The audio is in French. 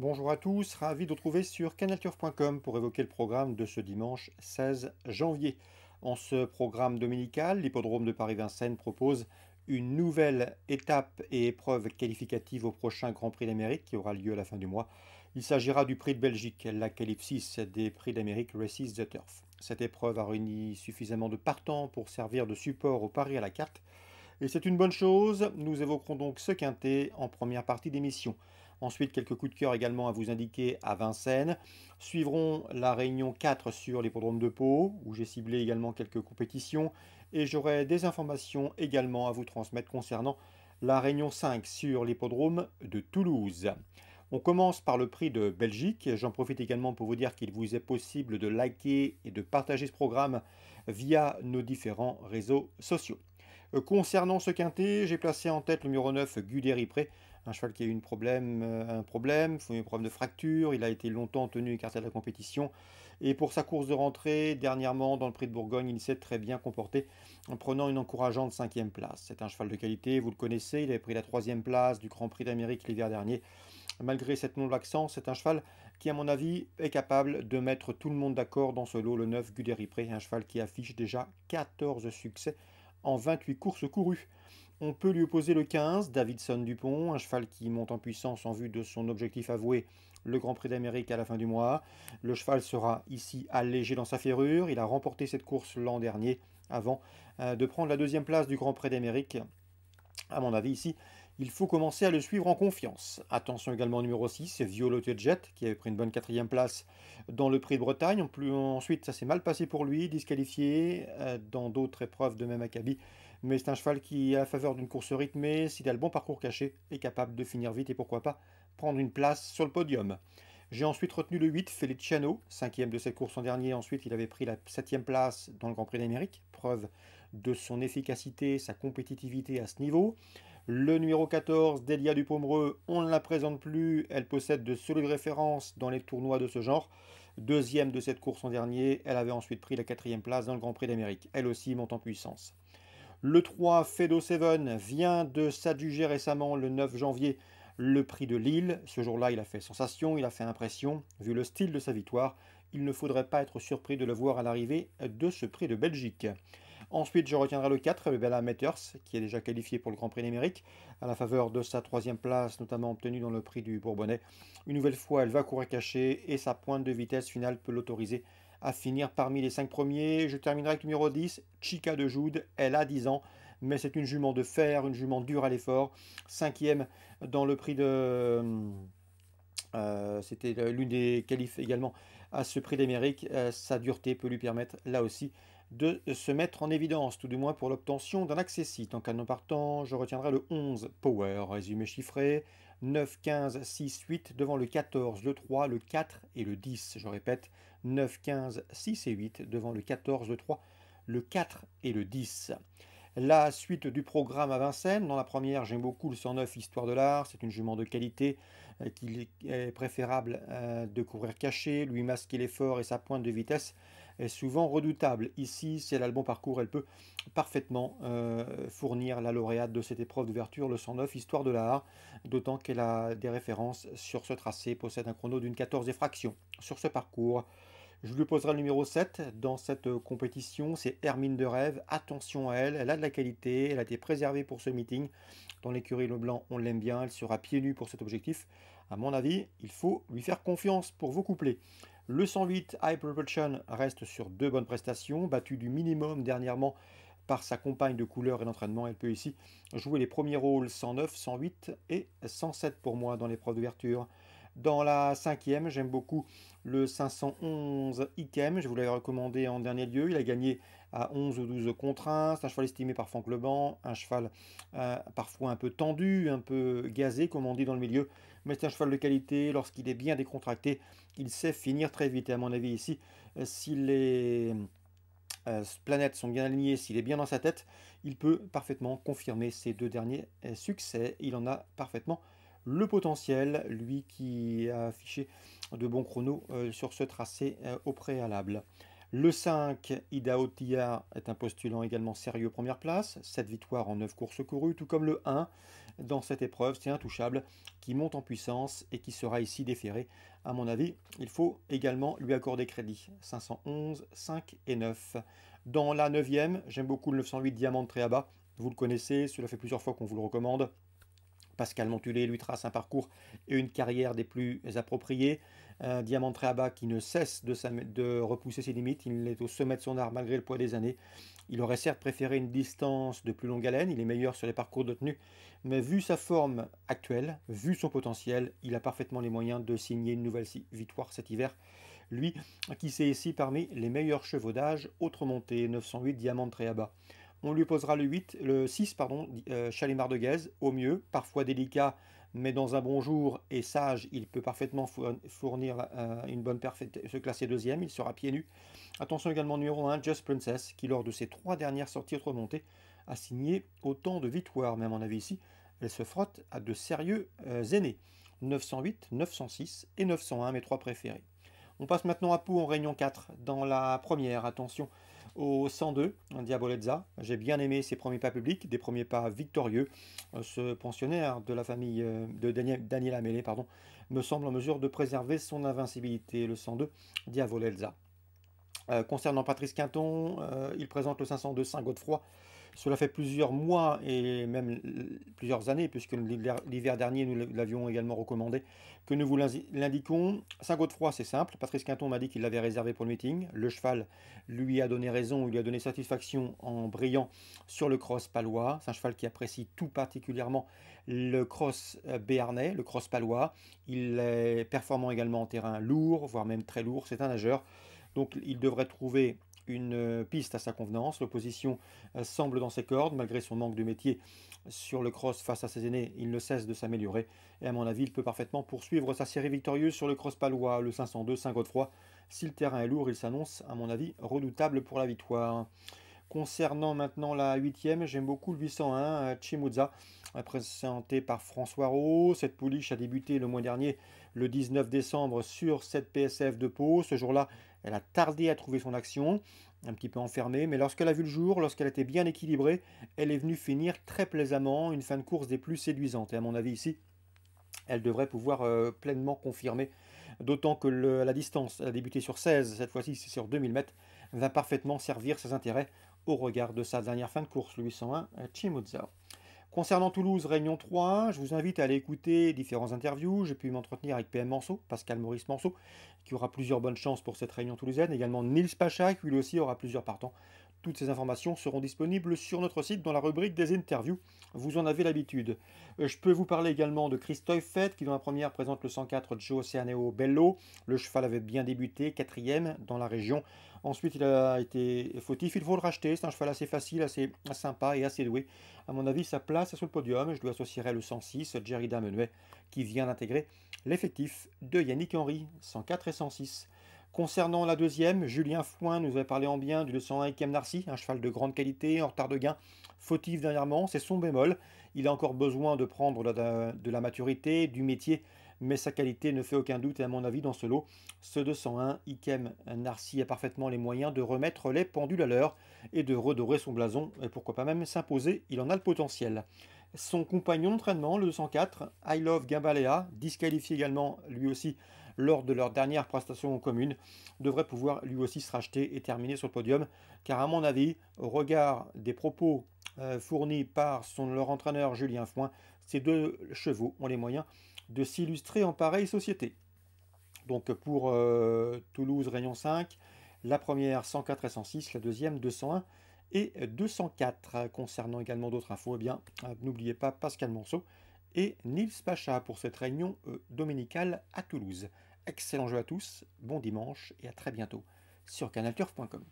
Bonjour à tous, ravi de vous retrouver sur canalturf.com pour évoquer le programme de ce dimanche 16 janvier. En ce programme dominical, l'hippodrome de Paris-Vincennes propose une nouvelle étape et épreuve qualificative au prochain Grand Prix d'Amérique qui aura lieu à la fin du mois. Il s'agira du Prix de Belgique, la qualif 6 des Prix d'Amérique Races the Turf. Cette épreuve a réuni suffisamment de partants pour servir de support au pari à la carte. Et c'est une bonne chose, nous évoquerons donc ce quintet en première partie d'émission. Ensuite, quelques coups de cœur également à vous indiquer à Vincennes. Suivront la réunion 4 sur l'hippodrome de Pau, où j'ai ciblé également quelques compétitions. Et j'aurai des informations également à vous transmettre concernant la réunion 5 sur l'hippodrome de Toulouse. On commence par le prix de Belgique. J'en profite également pour vous dire qu'il vous est possible de liker et de partager ce programme via nos différents réseaux sociaux. Concernant ce quintet, j'ai placé en tête le numéro 9, Guderipré, un cheval qui a eu un problème de fracture. Il a été longtemps tenu écarté de la compétition. Et pour sa course de rentrée, dernièrement, dans le prix de Bourgogne, il s'est très bien comporté en prenant une encourageante 5e place. C'est un cheval de qualité, vous le connaissez, il avait pris la 3e place du Grand Prix d'Amérique l'hiver dernier. Malgré cette non-accent, c'est un cheval qui, à mon avis, est capable de mettre tout le monde d'accord dans ce lot, le 9 Guderipré, un cheval qui affiche déjà 14 succès en 28 courses courues. On peut lui opposer le 15, Davidson Dupont, un cheval qui monte en puissance en vue de son objectif avoué, le Grand Prix d'Amérique à la fin du mois. Le cheval sera ici allégé dans sa ferrure. Il a remporté cette course l'an dernier avant de prendre la 2e place du Grand Prix d'Amérique. À mon avis, ici, il faut commencer à le suivre en confiance. Attention également au numéro 6, Violet Jet, qui avait pris une bonne 4e place dans le Prix de Bretagne. Ensuite, ça s'est mal passé pour lui, disqualifié dans d'autres épreuves de même acabit. Mais c'est un cheval qui, à la faveur d'une course rythmée, s'il a le bon parcours caché, est capable de finir vite et pourquoi pas prendre une place sur le podium. J'ai ensuite retenu le 8, Feliciano, 5e de cette course en dernier. Ensuite, il avait pris la 7e place dans le Grand Prix d'Amérique, preuve de son efficacité, sa compétitivité à ce niveau. Le numéro 14, Delia Dupomereux, on ne la présente plus, elle possède de solides références dans les tournois de ce genre. 2e de cette course en dernier, elle avait ensuite pris la 4e place dans le Grand Prix d'Amérique. Elle aussi monte en puissance. Le 3, Fedo Seven, vient de s'adjuger récemment le 9 janvier le prix de Lille. Ce jour-là, il a fait sensation, il a fait impression. Vu le style de sa victoire, il ne faudrait pas être surpris de le voir à l'arrivée de ce prix de Belgique. Ensuite, je retiendrai le 4, Bella Matters, qui est déjà qualifié pour le Grand Prix d'Amérique, à la faveur de sa 3e place, notamment obtenue dans le prix du Bourbonnais. Une nouvelle fois, elle va courir cachée et sa pointe de vitesse finale peut l'autoriser à finir parmi les 5 premiers. Je terminerai avec le numéro 10, Chica de Joude. Elle a 10 ans, mais c'est une jument de fer, une jument dure à l'effort. 5e dans le prix de... C'était l'une des qualifs également à ce prix d'Amérique. Sa dureté peut lui permettre là aussi de se mettre en évidence, tout du moins pour l'obtention d'un accessite. En cas de non partant, je retiendrai le 11 Power, résumé chiffré, 9, 15, 6, 8 devant le 14, le 3, le 4 et le 10. Je répète, 9, 15, 6 et 8 devant le 14, le 3, le 4 et le 10. La suite du programme à Vincennes. Dans la première, j'aime beaucoup le 109 Histoire de l'Art. C'est une jument de qualité qu'il est préférable de courir caché. Lui masquer l'effort et sa pointe de vitesse est souvent redoutable. Ici, si elle a le bon parcours, elle peut parfaitement fournir la lauréate de cette épreuve d'ouverture, le 109 Histoire de l'Art. D'autant qu'elle a des références sur ce tracé, possède un chrono d'une 14 et fraction. Sur ce parcours, je lui poserai le numéro 7 dans cette compétition, c'est Hermine de Rêve. Attention à elle, elle a de la qualité, elle a été préservée pour ce meeting. Dans l'écurie Leblanc, on l'aime bien, elle sera pieds nus pour cet objectif. À mon avis, il faut lui faire confiance pour vos couplets. Le 108 High Propulsion reste sur 2 bonnes prestations, battu du minimum dernièrement par sa compagne de couleur et d'entraînement. Elle peut ici jouer les premiers rôles 109, 108 et 107 pour moi dans l'épreuve d'ouverture. Dans la 5e, j'aime beaucoup le 511 Ikem. Je vous l'avais recommandé en dernier lieu. Il a gagné à 11 ou 12 contre 1. C'est un cheval estimé par Franck Leban. Un cheval parfois un peu tendu, un peu gazé, comme on dit dans le milieu. Mais c'est un cheval de qualité. Lorsqu'il est bien décontracté, il sait finir très vite. Et à mon avis, ici, si les planètes sont bien alignées, s'il est bien dans sa tête, il peut parfaitement confirmer ses 2 derniers succès. Il en a parfaitement le potentiel, lui qui a affiché de bons chronos sur ce tracé au préalable. Le 5, Idaho Tia, est un postulant également sérieux première place, 7 victoires en 9 courses courues, tout comme le 1 dans cette épreuve, c'est intouchable, qui monte en puissance et qui sera ici déféré. À mon avis, il faut également lui accorder crédit. 511, 5 et 9. Dans la 9e, j'aime beaucoup le 908 Diamant de Tréaba. Vous le connaissez, cela fait plusieurs fois qu'on vous le recommande. Pascal Montulé lui trace un parcours et une carrière des plus appropriés. Un Diamant de Tréaba qui ne cesse de repousser ses limites. Il est au sommet de son art malgré le poids des années. Il aurait certes préféré une distance de plus longue haleine. Il est meilleur sur les parcours de tenue. Mais vu sa forme actuelle, vu son potentiel, il a parfaitement les moyens de signer une nouvelle victoire cet hiver. Lui, qui c'est ici parmi les meilleurs chevaux d'âge, autre montée, 908 Diamant de Tréaba. On lui posera le 6, pardon, Chalimard de Guèze, au mieux, parfois délicat, mais dans un bon jour et sage, il peut parfaitement fournir une bonne perfecte, se classer deuxième, il sera pieds nus. Attention également numéro 1, Just Princess, qui lors de ses 3 dernières sorties remontées a signé autant de victoires, mais à mon avis ici, elle se frotte à de sérieux aînés. 908, 906 et 901, mes 3 préférés. On passe maintenant à Pau en Réunion 4. Dans la première, attention, au 102, Diabolezza. J'ai bien aimé ses premiers pas publics, des premiers pas victorieux. Ce pensionnaire de la famille de Daniela Mele, pardon, me semble en mesure de préserver son invincibilité. Le 102, Diabolezza. Concernant Patrice Quinton, il présente le 502 Saint-Godefroy. Cela fait plusieurs mois et même plusieurs années, puisque l'hiver dernier nous l'avions également recommandé, que nous vous l'indiquons. Saint-Godefroy, c'est simple. Patrice Quinton m'a dit qu'il l'avait réservé pour le meeting. Le cheval lui a donné raison, il lui a donné satisfaction en brillant sur le cross palois. C'est un cheval qui apprécie tout particulièrement le cross béarnais, le cross palois. Il est performant également en terrain lourd, voire même très lourd. C'est un nageur. Donc il devrait trouver une piste à sa convenance. L'opposition semble dans ses cordes, malgré son manque de métier sur le cross face à ses aînés, il ne cesse de s'améliorer. Et à mon avis, il peut parfaitement poursuivre sa série victorieuse sur le cross palois, le 502 Saint-Godefroy. Si le terrain est lourd, il s'annonce, à mon avis, redoutable pour la victoire. Concernant maintenant la 8e, j'aime beaucoup le 801 Chimuzza, présenté par François Rowe. Cette pouliche a débuté le mois dernier, le 19 décembre, sur cette PSF de Pau. Ce jour-là, elle a tardé à trouver son action, un petit peu enfermée, mais lorsqu'elle a vu le jour, lorsqu'elle était bien équilibrée, elle est venue finir très plaisamment, une fin de course des plus séduisantes. Et à mon avis ici, elle devrait pouvoir pleinement confirmer, d'autant que la distance, elle a débuté sur 16, cette fois-ci c'est sur 2000 mètres, va parfaitement servir ses intérêts au regard de sa dernière fin de course, le 801 Chimuzza. Concernant Toulouse, Réunion 3, je vous invite à aller écouter différentes interviews. J'ai pu m'entretenir avec PM Manceau, Pascal Maurice Manceau, qui aura plusieurs bonnes chances pour cette réunion toulousaine. Également Nils Pacha, qui lui aussi aura plusieurs partants. Toutes ces informations seront disponibles sur notre site dans la rubrique des interviews. Vous en avez l'habitude. Je peux vous parler également de Christophe Fett, qui dans la première présente le 104 Joe Oceaneo Bello. Le cheval avait bien débuté, 4e dans la région. Ensuite, il a été fautif, il faut le racheter. C'est un cheval assez facile, assez sympa et assez doué. À mon avis, sa place est sur le podium. Je lui associerai le 106, Jerry Damenuet, qui vient d'intégrer l'effectif de Yannick Henry, 104 et 106. Concernant la deuxième, Julien Fouin nous avait parlé en bien du 201 Ikem Narcy, un cheval de grande qualité, en retard de gain, fautif dernièrement, c'est son bémol. Il a encore besoin de prendre de la maturité, du métier, mais sa qualité ne fait aucun doute, et à mon avis, dans ce lot, ce 201 Ikem Narcy a parfaitement les moyens de remettre les pendules à l'heure et de redorer son blason, et pourquoi pas même s'imposer, il en a le potentiel. Son compagnon d'entraînement, le 204, I Love Gimbalea, disqualifié également lui aussi lors de leur dernière prestation commune, devrait pouvoir lui aussi se racheter et terminer sur le podium, car à mon avis, au regard des propos fournis par leur entraîneur Julien Fouin, ces deux chevaux ont les moyens de s'illustrer en pareille société. Donc pour Toulouse Réunion 5, la première 104 et 106, la deuxième 201 et 204. Concernant également d'autres infos, eh bien, n'oubliez pas Pascal Monceau et Nils Pacha pour cette réunion dominicale à Toulouse. Excellent jeu à tous, bon dimanche et à très bientôt sur canalturf.com.